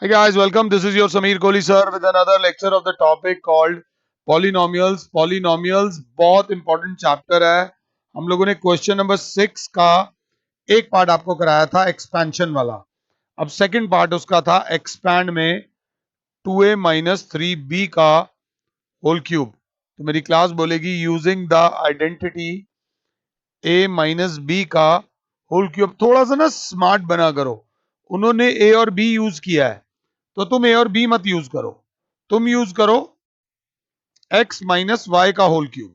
Hey guys, welcome. This is your Sameer Kohli sir with another lecture of the topic called polynomials. Polynomials बहुत important chapter है. हम लोगों ने question number 6 का एक part आपको कराया था एक्सपेंशन वाला. अब सेकंड पार्ट उसका था एक्सपैंड में 2a माइनस 3b का होल क्यूब. तो मेरी क्लास बोलेगी using the identity a minus B का होल क्यूब. थोड़ा सा ना स्मार्ट बना करो. उन्होंने a और b यूज किया है तो तुम ए और बी मत यूज करो, तुम यूज करो एक्स माइनस वाई का होल क्यूब,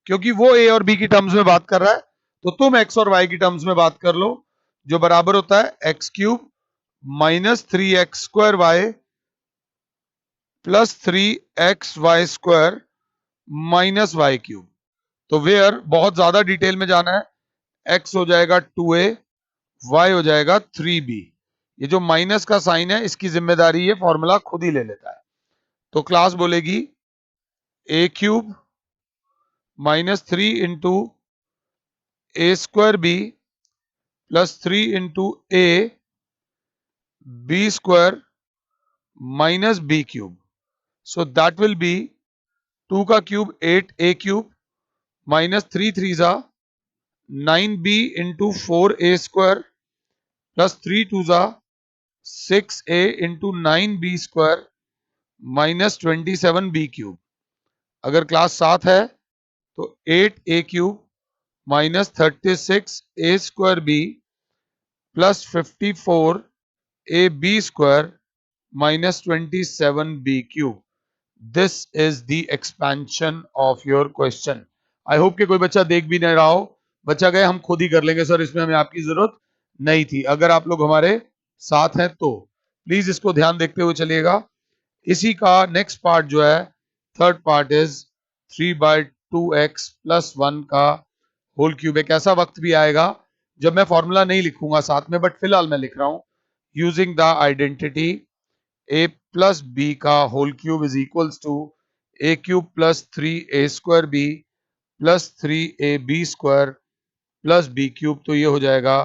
क्योंकि वो ए और बी की टर्म्स में बात कर रहा है. तो तुम एक्स और वाई की टर्म्स में बात कर लो, जो बराबर होता है x cube minus 3x² Y plus 3xy² minus Y cube. तो वेयर बहुत ज्यादा डिटेल में जाना है. एक्स हो जाएगा 2a, वाई हो जाएगा 3b. ये जो माइनस का साइन है इसकी जिम्मेदारी ये फॉर्मूला खुद ही ले लेता है. तो क्लास बोलेगी a cube minus 3 into a² b plus 3 into a b² minus b cube. So that will be 2 का क्यूब 8a क्यूब माइनस 3 3 जा 9b इंटू 4a² प्लस 3 2 जा 6a into 9b² minus 27b cube. अगर class 7 है तो 8a cube minus 36a² b plus 54 a b square minus 27b cube. This is the expansion of your question. I hope कि कोई बच्चा देख भी नहीं रहा हो. बच्चा गए हम खुद ही कर लेंगे सर, इसमें हमें आपकी जरूरत नहीं थी. अगर आप लोग हमारे साथ हैं तो प्लीज इसको ध्यान देखते हुए चलिएगा. इसी का नेक्स्ट पार्ट जो है third part is 3/2x plus 1 का होल क्यूब. एक ऐसा वक्त भी आएगा जब मैं फॉर्मूला नहीं लिखूंगा साथ में, बट फिलहाल मैं लिख रहा हूं using the identity a plus b का whole cube is equals to a cube plus 3a² b plus 3ab² plus b cube. तो ये हो जाएगा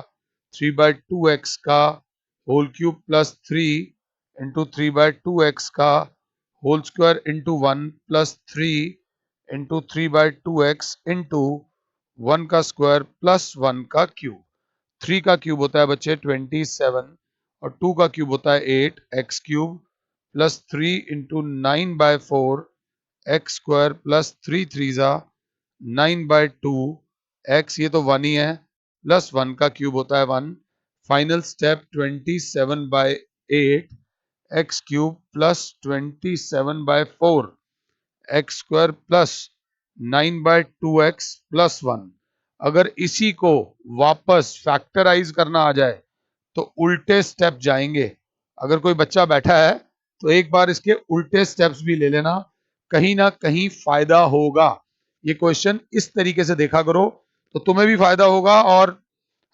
3/2x का whole cube plus 3 into 3/2x का whole square into 1 plus 3 into 3/2x into 1 का square plus 1 का cube. 3 का cube होता है बच्चे 27 और 2 का क्यूब होता है 8. X cube plus 3 into 9/4 x² plus 3 3 जा 9/2 x, ये तो 1 ही है, प्लस 1 का क्यूब होता है 1. Final step 27/8 x cube plus 27/4 x² plus 9/2x plus 1. अगर इसी को वापस फैक्टराइज करना आ जाए तो उल्टे स्टेप जाएंगे. अगर कोई बच्चा बैठा है तो एक बार इसके उल्टे स्टेप्स भी ले लेना, कहीं ना कहीं फायदा होगा. ये क्वेश्चन इस तरीके से देखा करो तो तुम्हें भी फायदा होगा और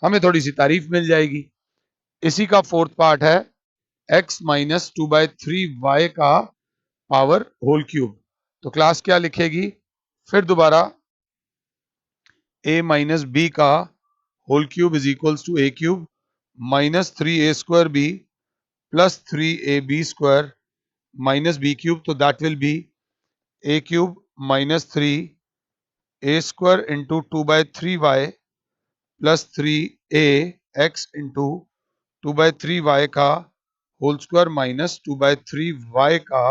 हमें थोड़ी सी तारीफ मिल जाएगी. इसी का फोर्थ पार्ट है x माइनस 2/3y का पावर होल क्यूब. तो क्लास क्या लिखेगी फिर दोबारा a माइनस बी का whole cube is equals to a cube minus 3a² b plus 3ab² minus b cube. तो that will be a cube minus 3a² into 2/3y plus 3a x into 2/3y का whole square minus 2/3y का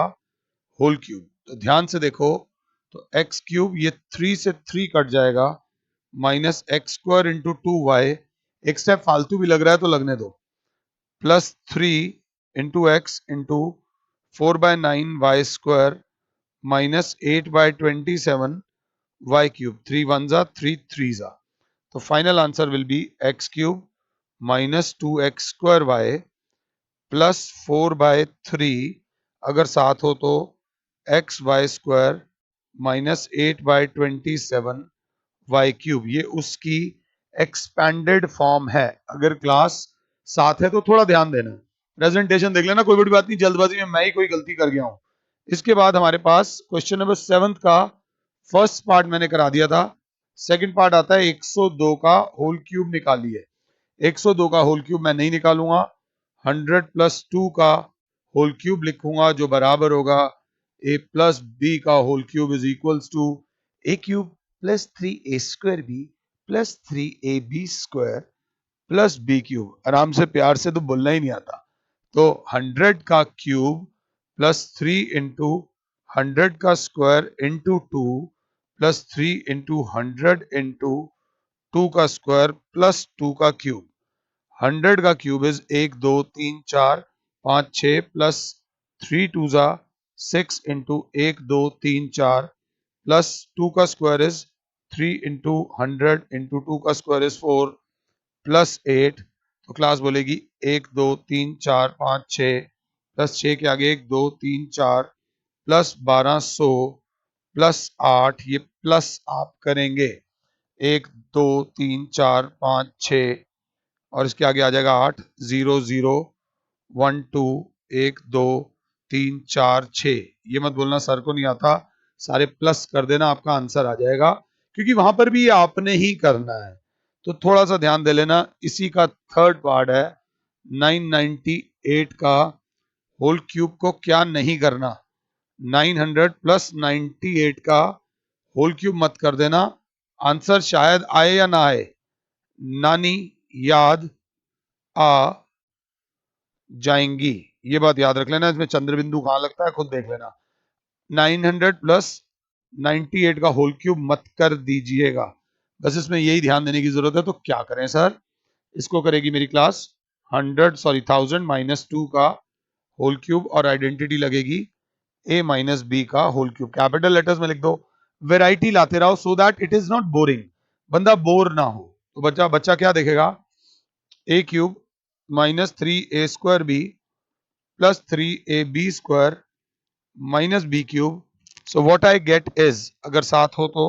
whole cube. तो ध्यान से देखो तो x cube ये 3 से 3 कट जाएगा माइनस x² इंटू 2y. एक स्टेप फालतू भी लग रहा है तो लगने दो, plus 3 into x into 4/9y² minus 8/27 y cube. 3 1 जा 3 3 जा. तो final answer will be x cube minus 2x² y plus 4/3, अगर साथ हो तो xy² माइनस 8/27 y क्यूब. ये उसकी एक्सपैंडेड फॉर्म है. अगर क्लास साथ है तो थोड़ा ध्यान देना, प्रेजेंटेशन देख लेना, कोई बड़ी बात नहीं, जल्दबाजी में मैं ही कोई गलती कर गया हूं. इसके बाद हमारे पास क्वेश्चन नंबर 7 का फर्स्ट पार्ट मैंने करा दिया था. सेकंड पार्ट आता है 102 का होल क्यूब निकालिए. 102 का होल क्यूब मैं नहीं निकालूंगा. 100 प्लस 2 का होल क्यूब लिखूंगा जो बराबर होगा a प्लस बी का whole cube is equals to a cube plus 3a² B plus 3ab square plus b cube. आराम से प्यार से तो बोलना ही नहीं आता। तो 100 का क्यूब प्लस 3 इंटू 100 का square into 2 plus 3 into 100 into 2 का स्क्वायर प्लस 2 का क्यूब। 100 का क्यूब इज 1 2 3 4 5 6 प्लस 3 2 जा 6 इंटू 1 2 3 4 प्लस 2 का स्क्वायर इज 3 इंटू 100 इंटू 2 का स्क्वायर इज 4 प्लस 8। तो क्लास बोलेगी 1 2 3 4 5 6 प्लस 6 के आगे 1 2 3 4 प्लस 1200 प्लस 8। ये प्लस आप करेंगे 1 2 3 4 5 6 और इसके आगे आ जाएगा 8 0 0 1 2 1 2 3 4 6। ये मत बोलना सर को नहीं आता, सारे प्लस कर देना, आपका आंसर आ जाएगा, क्योंकि वहां पर भी आपने ही करना है। तो थोड़ा सा ध्यान दे लेना। इसी का थर्ड पार्ट है 998 का होल क्यूब को क्या नहीं करना। 900 प्लस 98 का होल क्यूब मत कर देना। आंसर शायद आए या ना आए, नानी याद आ जाएंगी। ये बात याद रख लेना। इसमें चंद्र बिंदु कहां लगता है खुद देख लेना। 900 प्लस 98 का होल क्यूब मत कर दीजिएगा, बस इसमें यही ध्यान देने की जरूरत है। तो क्या करें सर, इसको करेगी मेरी क्लास 1000 माइनस 2 का होल क्यूब और आइडेंटिटी लगेगी a माइनस बी का होल क्यूब। कैपिटल लेटर्स में लिख दो, वेराइटी लाते रहो so that it is not boring, बंदा बोर ना हो। तो बच्चा बच्चा क्या देखेगा, a cube minus 3a² B plus 3ab square minus B cube. So what I get is, अगर साथ हो तो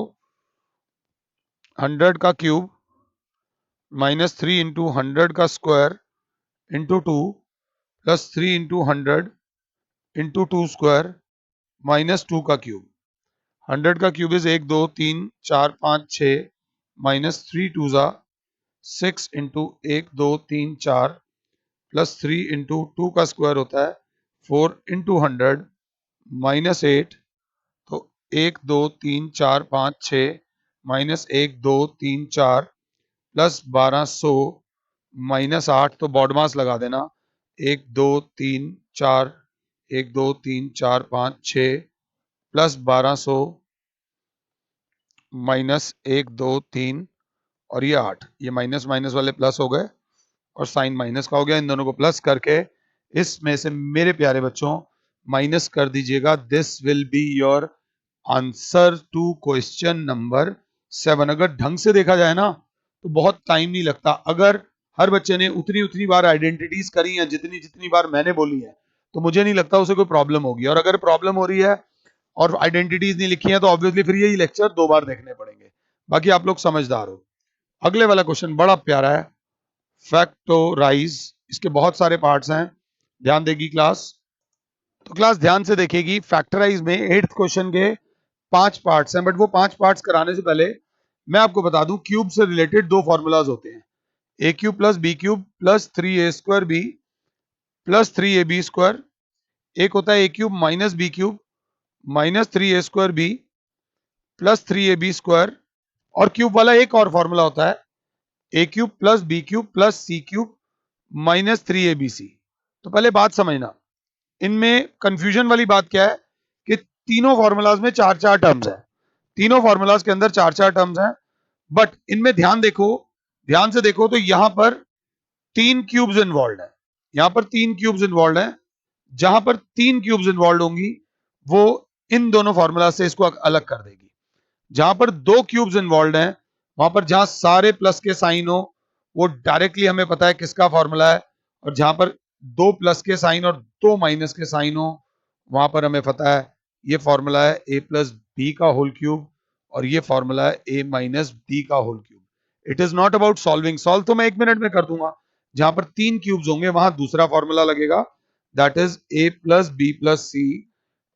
100 का क्यूब माइनस 3 इंटू 100 का square into 2 plus 3 into 100 into 2 square minus 2 का क्यूब। 100 का क्यूब इज 1 2 3 4 5 6 माइनस 3 2 जा 6 इंटू 1 2 3 4 प्लस 3 इंटू 2 का स्क्वायर होता है 4 इंटू 100 माइनस 8। तो 1 2 3 4 5 6 माइनस 1 2 3 4 प्लस 1200 माइनस 8। तो बॉड मास लगा देना 1 2 3 4 1 2 3 4 5 6 प्लस 1200 माइनस 1 2 3 और ये 8। ये माइनस माइनस वाले प्लस हो गए और साइन माइनस का हो गया। इन दोनों को प्लस करके इसमें से मेरे प्यारे बच्चों माइनस कर दीजिएगा। This will be your answer to question number 7। अगर ढंग से देखा जाए ना तो बहुत टाइम नहीं लगता। अगर हर बच्चे ने उतनी उतनी बार आइडेंटिटीज करी हैं जितनी जितनी बार मैंने बोली है, तो मुझे नहीं लगता उसे कोई प्रॉब्लम होगी। और अगर प्रॉब्लम हो रही है और आइडेंटिटीज नहीं लिखी है तो ऑब्वियसली फिर यही लेक्चर 2 बार देखने पड़ेंगे। बाकी आप लोग समझदार हो। अगले वाला क्वेश्चन बड़ा प्यारा है, फैक्टोराइज। इसके बहुत सारे पार्ट्स हैं, ध्यान देगी क्लास। तो क्लास ध्यान से देखेगी। फैक्टराइज में 8th क्वेश्चन के 5 पार्ट्स हैं, बट वो 5 पार्ट्स कराने से पहले मैं आपको बता दूं क्यूब से रिलेटेड 2 फॉर्मूलाज होते हैं, a cube plus b cube plus 3a² B plus 3ab square. एक होता है a cube minus B cube minus 3a² B plus 3ab square. और क्यूब वाला एक और फॉर्मूला होता है a cube plus b cube plus c cube minus 3abc। तो पहले बात समझना, इनमें कंफ्यूजन वाली बात क्या है कि तीनों फॉर्मूलाज में 4-4 टर्म्स हैं। तीनों फॉर्मूलाज के अंदर 4-4 टर्म्स हैं, बट इनमें ध्यान देखो, ध्यान से देखो तो यहां पर 3 क्यूब्स इन्वॉल्व है। यहां पर 3 क्यूब्स इन्वॉल्व है। जहां पर 3 क्यूब्स इन्वॉल्व होंगी वो इन दोनों फॉर्मूला से इसको अलग कर देगी। जहां पर 2 क्यूब्स इन्वॉल्व हैं, वहां पर जहां सारे प्लस के साइन हो वो डायरेक्टली हमें पता है किसका फॉर्मूला है। और जहां पर 2 प्लस के साइन और 2 माइनस के साइन हो वहां पर हमें पता है ये फॉर्मूला है a प्लस बी का होल क्यूब और ये फॉर्मूला है a माइनस डी का whole cube. It is not about solving, solve तो मैं 1 मिनट में कर दूंगा। जहां पर 3 क्यूब्स होंगे वहां दूसरा फॉर्मूला लगेगा, that is a plus b plus c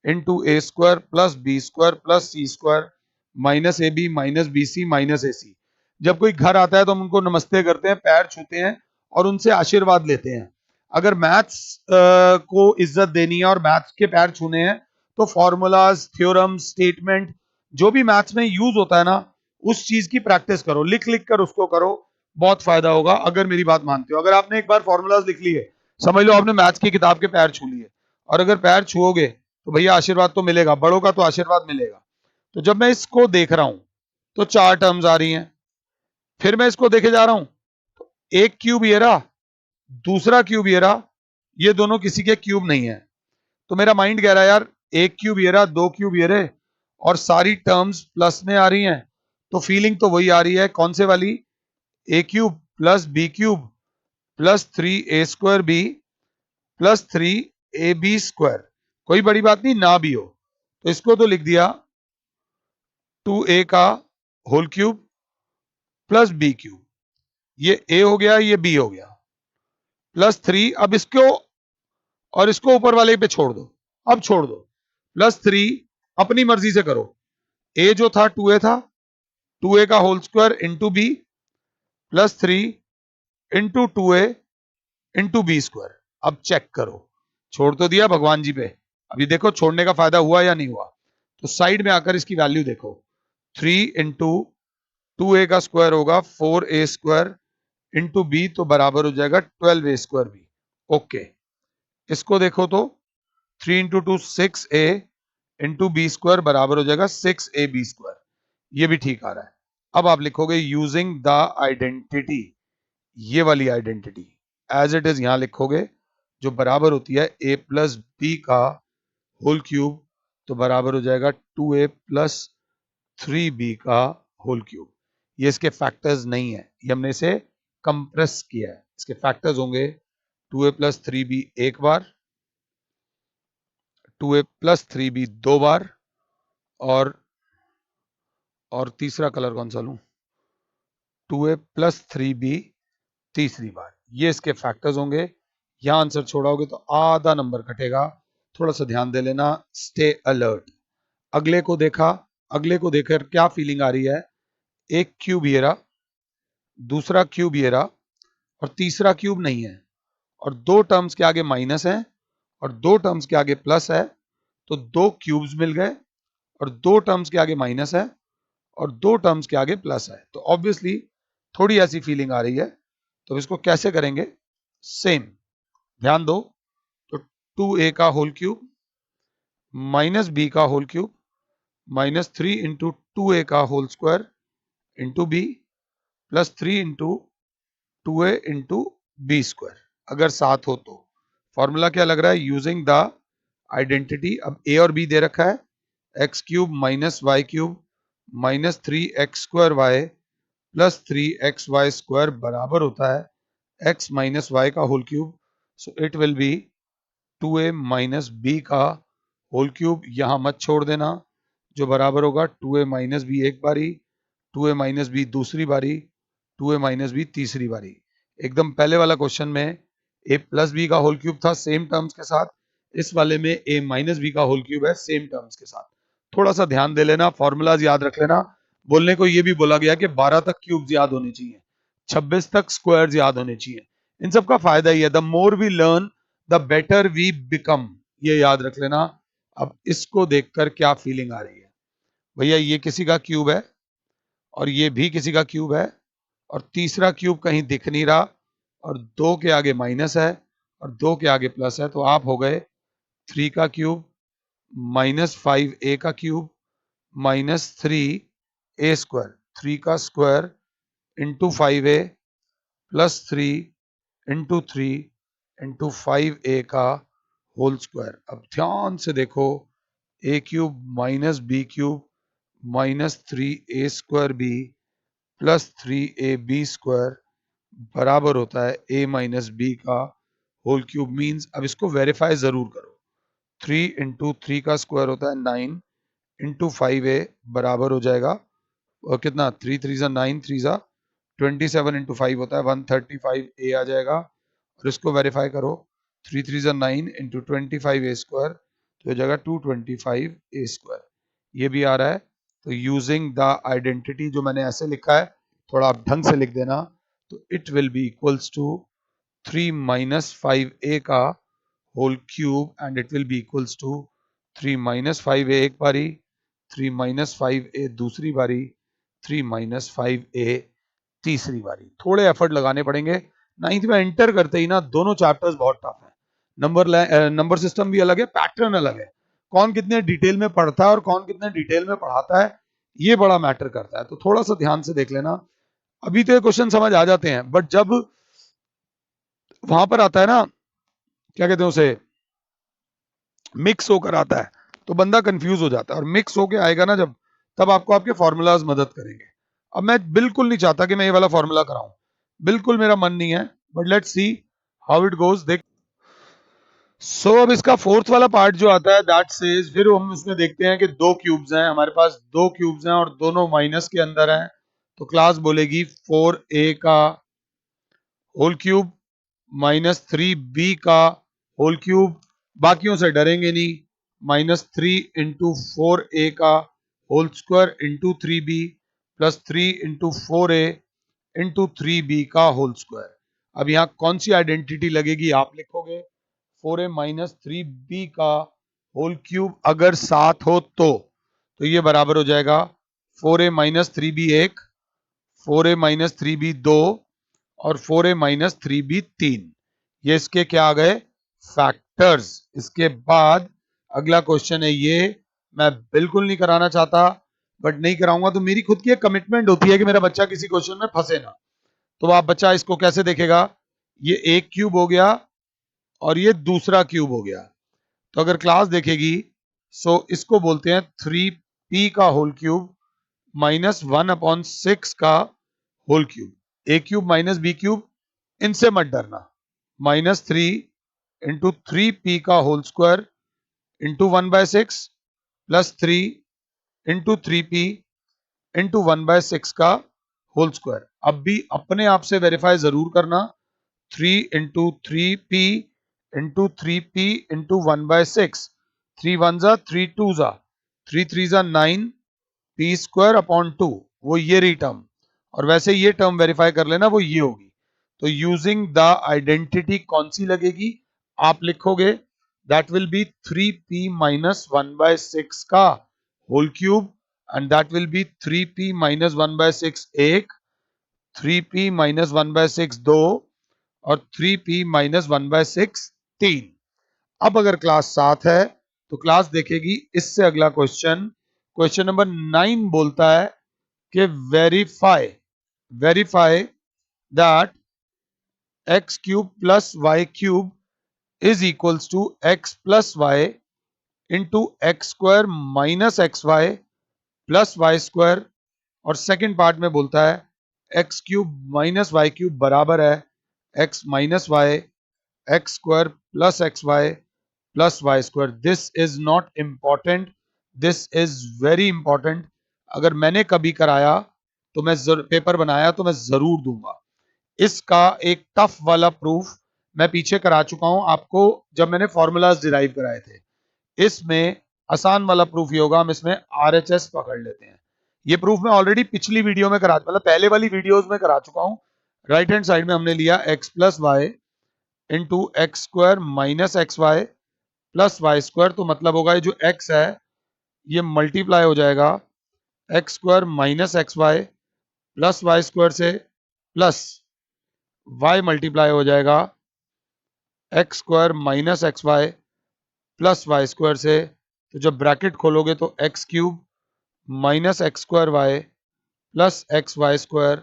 into a square plus b square plus c square minus a b minus b c minus a c. जब कोई घर आता है तो हम उनको नमस्ते करते हैं, पैर छूते हैं और उनसे आशीर्वाद लेते हैं। अगर मैथ्स को इज्जत देनी है और मैथ्स के पैर छूने हैं तो फॉर्मूलाज, थ्योरम, स्टेटमेंट जो भी मैथ्स में यूज होता है ना, उस चीज की प्रैक्टिस करो, लिख लिख कर उसको करो, बहुत फायदा होगा अगर मेरी बात मानते हो। अगर आपने एक बार फॉर्मूलाज लिख लिए, समझ लो आपने मैथ्स की किताब के पैर छू लिए, और अगर पैर छुओगे तो भैया आशीर्वाद तो मिलेगा, बड़ों का तो आशीर्वाद मिलेगा। तो जब मैं इसको देख रहा हूं तो 4 टर्म्स आ रही हैं, फिर मैं इसको देखे जा रहा हूं, एक क्यूब ये रहा, दूसरा क्यूब ये रहा, ये दोनों किसी के क्यूब नहीं है। तो मेरा माइंड कह रहा है यार एक क्यूब ये रहा, दो क्यूब ये रहे, और सारी टर्म्स प्लस में आ रही हैं, तो फीलिंग तो वही आ रही है, कौन से वाली, a cube plus b cube plus 3a² B plus 3ab²। कोई बड़ी बात नहीं ना भी हो, तो इसको तो लिख दिया 2a का whole cube plus b cube, ये a हो गया, ये b हो गया, प्लस 3, अब इसको और इसको ऊपर वाले पे छोड़ दो, अब छोड़ दो, प्लस 3 अपनी मर्जी से करो, a जो था 2a था, 2a का whole square into b plus 3 into 2a into b²। अब चेक करो, छोड़ तो दिया भगवान जी पे, अभी देखो छोड़ने का फायदा हुआ या नहीं हुआ। तो साइड में आकर इसकी वैल्यू देखो, 3 इंटू 2a का स्क्वायर होगा 4a² इंटू बी, तो बराबर हो जाएगा 12a² बी। ओके, इसको देखो तो 3 इंटू 2 6a इंटू b² बराबर हो जाएगा 6ab²। ये भी ठीक आ रहा है। अब आप लिखोगे यूजिंग द आइडेंटिटी, ये वाली आइडेंटिटी एज इट इज यहां लिखोगे, जो बराबर होती है a प्लस बी का होल क्यूब, तो बराबर हो जाएगा 2a प्लस 3b का होल क्यूब। ये इसके फैक्टर्स नहीं है, ये हमने इसे कंप्रेस किया है। इसके फैक्टर्स होंगे 2a प्लस 3b एक बार, 2a प्लस 3b दो बार, और तीसरा कलर कौन सा लूं, 2a प्लस 3b तीसरी बार। ये इसके फैक्टर्स होंगे। यहां आंसर छोड़ाओगे तो आधा नंबर कटेगा, थोड़ा सा ध्यान दे लेना, स्टे अलर्ट। अगले को देखा, अगले को देखकर क्या फीलिंग आ रही है, एक क्यूब ये रहा, दूसरा क्यूब ये रहा, और तीसरा क्यूब नहीं है, और दो टर्म्स के आगे माइनस है और दो टर्म्स के आगे प्लस है, तो दो क्यूब्स मिल गए, और दो टर्म्स के आगे माइनस है और दो टर्म्स के आगे प्लस है, तो ऑब्वियसली थोड़ी ऐसी फीलिंग आ रही है। तो इसको कैसे करेंगे, सेम ध्यान दो, तो 2a का होल क्यूब माइनस बी का whole cube minus 3 into 2a का whole square into b plus 3 into 2a into b²। अगर साथ हो तो फॉर्मूला क्या लग रहा है, यूजिंग द आइडेंटिटी। अब a और b दे रखा है, x cube minus Y cube minus 3x² Y plus 3xy² बराबर होता है x माइनस वाई का whole cube, so it will be 2a minus B का होल क्यूब, यहां मत छोड़ देना, जो बराबर होगा 2a माइनस बी एक बारी, 2a माइनस बी दूसरी बारी, 2a माइनस बी तीसरी बारी। एकदम पहले वाला क्वेश्चन में a प्लस बी का होल क्यूब था सेम टर्म्स के साथ, इस वाले में a माइनस बी का होल क्यूब है सेम टर्म्स के साथ। थोड़ा सा ध्यान दे लेना, फॉर्मूलाज याद रख लेना। बोलने को ये भी बोला गया कि 12 तक क्यूब्स याद होने चाहिए, 26 तक स्क्वायर्स याद होने चाहिए। इन सब का फायदा ही है, the more we learn the better we become, ये याद रख लेना। अब इसको देखकर क्या फीलिंग आ रही है, भैया ये किसी का क्यूब है और ये भी किसी का क्यूब है, और तीसरा क्यूब कहीं दिख नहीं रहा, और दो के आगे माइनस है और दो के आगे प्लस है, तो आप हो गए 3 का क्यूब माइनस 5a का क्यूब माइनस 3a², 3 का square into 5a plus 3 into 3 into 5a का होल स्क्वायर। अब ध्यान से देखो, a cube minus B cube minus 3a² B plus 3ab² बराबर होता है a माइनस बी का होल क्यूब। मीन्स अब इसको वेरीफाई जरूर करो, 3 इंटू 3 का स्क्वायर होता है 9 इंटू 5a बराबर हो जाएगा, और कितना 3 3 जा 9 3 जा 27 इंटू 5 होता है 135a आ जाएगा, और इसको वेरीफाई करो, 3 3 जा 9 इंटू 25a², तो हो जाएगा 225a², ये भी आ रहा है। तो यूजिंग द आइडेंटिटी, जो मैंने ऐसे लिखा है थोड़ा आप ढंग से लिख देना, तो it will be equals to 3 minus 5a का whole cube and it will be equals to 3 minus 5a एक बारी, 3 minus 5a दूसरी बारी, 3 minus 5a तीसरी बारी। थोड़े एफर्ट लगाने पड़ेंगे। नाइन्थ में एंटर करते ही ना दोनों चैप्टर्स बहुत टफ है। नंबर सिस्टम भी अलग है, पैटर्न अलग है। कौन कितने डिटेल में पढ़ता है और कौन कितने डिटेल में पढ़ाता है, ये बड़ा मैटर करता है। तो थोड़ा सा ध्यान से देख लेना। अभी तो ये क्वेश्चन समझ आ जाते हैं, बट जब वहां पर आता है ना, क्या कहते हैं उसे, मिक्स होकर आता है, तो बंदा कंफ्यूज हो जाता है। और मिक्स होके आएगा ना जब, तब आपको आपके फॉर्मूलाज मदद करेंगे। अब मैं बिल्कुल नहीं चाहता कि मैं ये वाला फॉर्मूला कराऊं, बिल्कुल मेरा मन नहीं है, but let's see how it goes. देख, अब इसका फोर्थ वाला पार्ट जो आता है दैट सेज, फिर हम उसमें देखते हैं कि दो क्यूब्स हैं हमारे पास, दो क्यूब्स हैं और दोनों माइनस के अंदर हैं। तो क्लास बोलेगी 4a का होल क्यूब माइनस 3b का होल क्यूब, बाकियों से डरेंगे नहीं, -3 × 4a का whole square into 3b plus 3 × 4a × 3b का होल स्क्वायर। अब यहां कौन सी आइडेंटिटी लगेगी, आप लिखोगे 4a माइनस 3b का होल क्यूब अगर साथ हो तो ये बराबर हो जाएगा 4a minus 3b 1, 4a minus 3b 2 और 4a माइनस 3b 3। ये इसके क्या आ गए, फैक्टर्स। इसके बाद अगला क्वेश्चन है ये, मैं बिल्कुल नहीं कराना चाहता, बट नहीं कराऊंगा तो मेरी खुद की एक कमिटमेंट होती है कि मेरा बच्चा किसी क्वेश्चन में फंसे ना। तो आप बच्चा इसको कैसे देखेगा, ये एक क्यूब हो गया और ये दूसरा क्यूब हो गया। तो अगर क्लास देखेगी, इसको बोलते हैं 3p का होल क्यूब -1/6 का whole cube. A cube minus B cube, इनसे मत डरना, -3 × 3p का whole square into 1/6 plus 3 × 3p into 1/6 का होल स्क्वायर। अब भी अपने आप से वेरीफाई जरूर करना, 3 × 3p इंटू 3p इंटू 1/6, 3 1 जा 3 2 जा 3 3 जा 9 p स्क्वायर अपॉन 2, वो ये रही टर्म। और वैसे ये टर्म वेरीफाई कर लेना, वो ये होगी। तो यूजिंग द आइडेंटिटी कौन सी लगेगी, आप लिखोगे that will be 3p minus 1/6 का whole cube and that will be 3p minus 1/6 एक, 3p माइनस 1/6 दो और 3p माइनस 1/6 तीन। अब अगर क्लास 7 है तो क्लास देखेगी इससे अगला क्वेश्चन, क्वेश्चन नंबर 9 बोलता है कि verify verify that x cube plus y cube is equals to x plus Y into X square minus X Y plus Y square. और सेकेंड पार्ट में बोलता है x cube minus Y cube बराबर है X minus Y X square plus X Y plus Y square. This is not important, this is very important. अगर मैंने कभी कराया तो मैं पेपर बनाया तो मैं जरूर दूंगा। इसका एक टफ वाला प्रूफ मैं पीछे करा चुका हूं आपको, जब मैंने फॉर्मूलाज डिराइव कराए थे। इसमें आसान वाला प्रूफ ये होगा, हम इसमें आरएचएस पकड़ लेते हैं। ये प्रूफ मैं ऑलरेडी पिछली वीडियो में करा, मतलब पहले वाली वीडियोस में करा चुका हूं। राइट हैंड साइड में हमने लिया X plus Y into X square minus X Y plus Y square. तो मतलब होगा ये जो एक्स है ये मल्टीप्लाई हो जाएगा X square minus X Y plus Y square से, प्लस वाई मल्टीप्लाई हो जाएगा X square minus X Y plus Y square से। तो जब ब्रैकेट खोलोगे तो X cube minus X square Y plus X Y square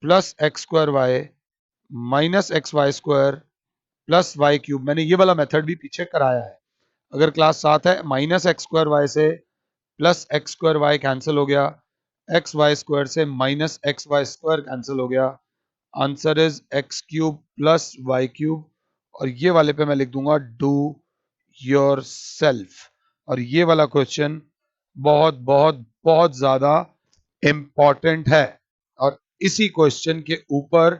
plus X square Y minus X Y square plus Y cube. मैंने ये वाला मेथड भी पीछे कराया है। अगर क्लास 7 है, माइनस एक्स स्क्वायर वाई से plus X square Y cancel हो गया, एक्स वाई स्क्वायर से minus X Y square cancel हो गया। Answer is X cube plus Y cube. और ये वाले पे मैं लिख दूंगा डू योर सेल्फ। और ये वाला क्वेश्चन बहुत बहुत बहुत ज्यादा इंपॉर्टेंट है। और इसी क्वेश्चन के ऊपर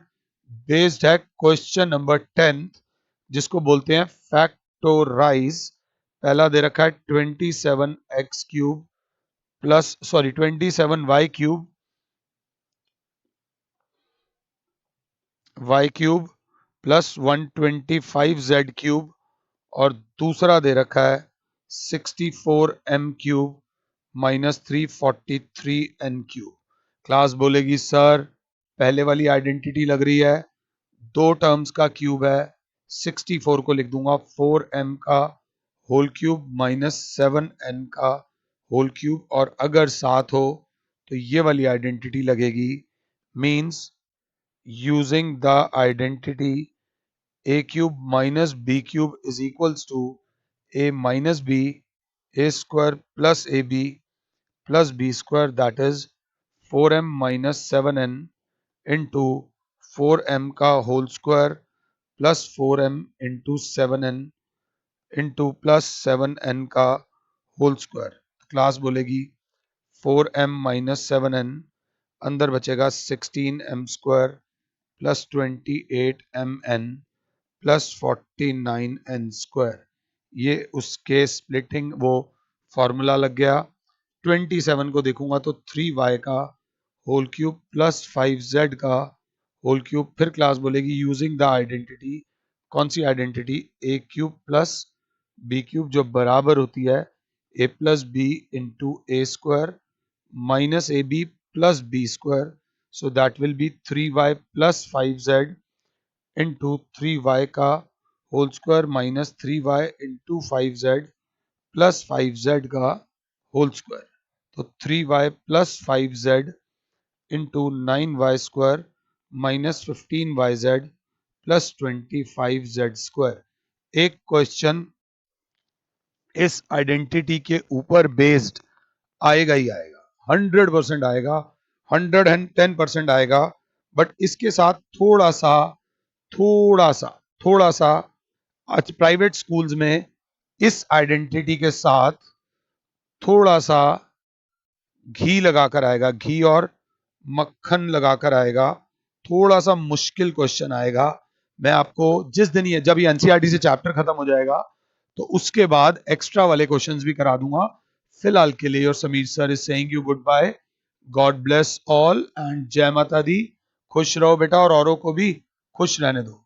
बेस्ड है क्वेश्चन नंबर 10, जिसको बोलते हैं फैक्टोराइज। पहला दे रखा है 27x cube plus 27y cube plus 125z cube और दूसरा दे रखा है 64m cube minus 343n cube. Class बोलेगी सर पहले वाली आइडेंटिटी लग रही है, दो टर्म्स का क्यूब है, 64 को लिख दूंगा 4m का होल क्यूब माइनस 7n का होल क्यूब, और अगर साथ हो तो ये वाली आइडेंटिटी लगेगी। Means using the identity a cube minus b cube is equals to a minus b, a square plus ab plus b square, that is 4m minus 7n into 4m का whole square plus 4m into 7n into plus 7n का whole square। Class बोलेगी 4m minus 7n, अंदर बचेगा 16m square plus 28mn plus 49n square. ये उसके splitting वो formula लग गया। 27 को देखूंगा तो 3y का होल क्यूब प्लस 5z का होल क्यूब। फिर क्लास बोलेगी यूजिंग द आइडेंटिटी, कौन सी identity, a cube plus b cube जो बराबर होती है a plus b into a square minus a b plus b square. So that will be 3y plus 5z into 3y का whole square minus 3y into 5z plus 5z का whole square. तो 3y plus 5z into 9y square minus 15yz plus 25z square. एक question इस identity के ऊपर based आएगा ही आएगा, 100% आएगा, 110% आएगा। बट इसके साथ थोड़ा सा आज प्राइवेट स्कूल्स में इस आइडेंटिटी के साथ थोड़ा सा घी लगाकर आएगा, घी और मक्खन लगाकर आएगा, थोड़ा सा मुश्किल क्वेश्चन आएगा। मैं आपको जिस दिन ये जब ये एनसीईआरटी से चैप्टर खत्म हो जाएगा तो उसके बाद एक्स्ट्रा वाले क्वेश्चंस भी करा दूंगा। फिलहाल के लिए your Sameer sir is saying you good bye, God bless all and जय माता दी। खुश रहो बेटा और औरों को भी खुश रहने दो।